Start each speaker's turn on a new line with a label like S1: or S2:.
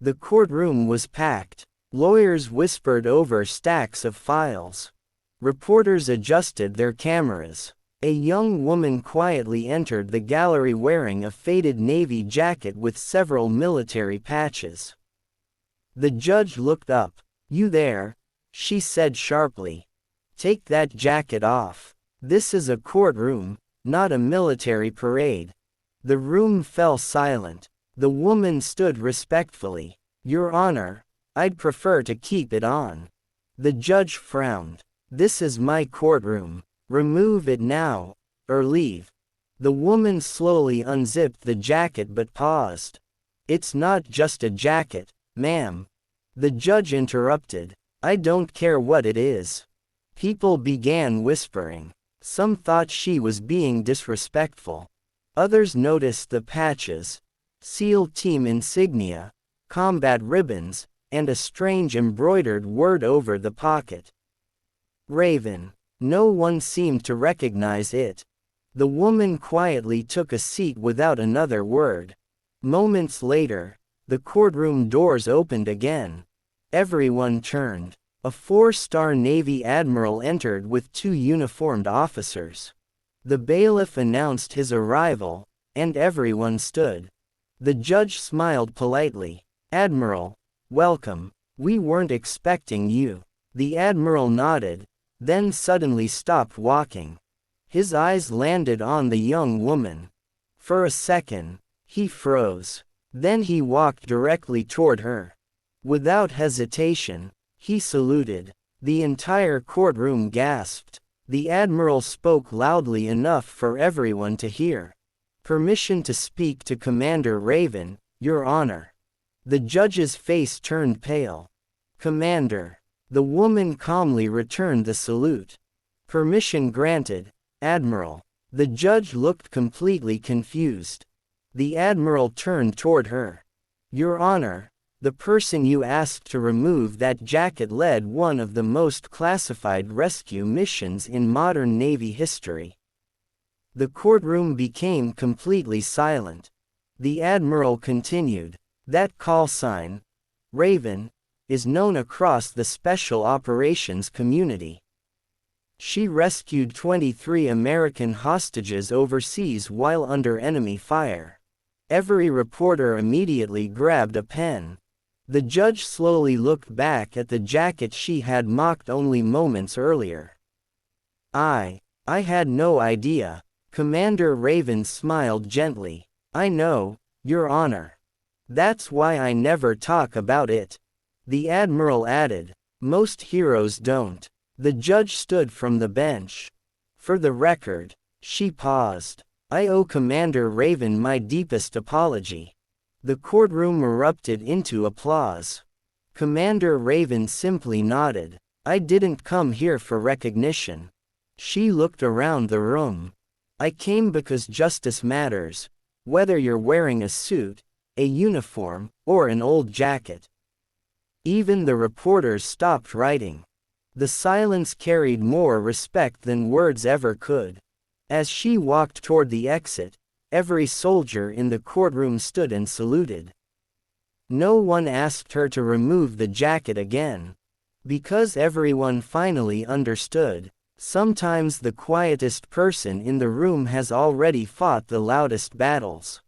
S1: The courtroom was packed. Lawyers whispered over stacks of files. Reporters adjusted their cameras. A young woman quietly entered the gallery wearing a faded navy jacket with several military patches. The judge looked up. "You there?" she said sharply. "Take that jacket off. This is a courtroom, not a military parade." The room fell silent. The woman stood respectfully. "Your Honor, I'd prefer to keep it on." The judge frowned. "This is my courtroom. Remove it now, or leave." The woman slowly unzipped the jacket but paused. "It's not just a jacket, ma'am." The judge interrupted. "I don't care what it is." People began whispering. Some thought she was being disrespectful. Others noticed the patches, SEAL team insignia, combat ribbons, and a strange embroidered word over the pocket. Raven. No one seemed to recognize it. The woman quietly took a seat without another word. Moments later, the courtroom doors opened again. Everyone turned. A 4-star Navy Admiral entered with 2 uniformed officers. The bailiff announced his arrival, and everyone stood. The judge smiled politely. "Admiral, welcome. We weren't expecting you." The Admiral nodded, then suddenly stopped walking. His eyes landed on the young woman. For a second, he froze. Then he walked directly toward her. Without hesitation, he saluted. The entire courtroom gasped. The Admiral spoke loudly enough for everyone to hear. "Permission to speak to Commander Raven, Your Honor." The judge's face turned pale. "Commander." The woman calmly returned the salute. "Permission granted, Admiral." The judge looked completely confused. The Admiral turned toward her. "Your Honor, the person you asked to remove that jacket led one of the most classified rescue missions in modern Navy history." The courtroom became completely silent. The Admiral continued. "That callsign, Raven, is known across the Special Operations community. She rescued 23 American hostages overseas while under enemy fire." Every reporter immediately grabbed a pen. The judge slowly looked back at the jacket she had mocked only moments earlier. I had no idea." Commander Raven smiled gently. "I know, Your Honor. That's why I never talk about it." The Admiral added, "Most heroes don't." The judge stood from the bench. "For the record," she paused, "I owe Commander Raven my deepest apology." The courtroom erupted into applause. Commander Raven simply nodded. "I didn't come here for recognition." She looked around the room. "I came because justice matters, whether you're wearing a suit, a uniform, or an old jacket." Even the reporters stopped writing. The silence carried more respect than words ever could. As she walked toward the exit, every soldier in the courtroom stood and saluted. No one asked her to remove the jacket again. Because everyone finally understood. Sometimes the quietest person in the room has already fought the loudest battles.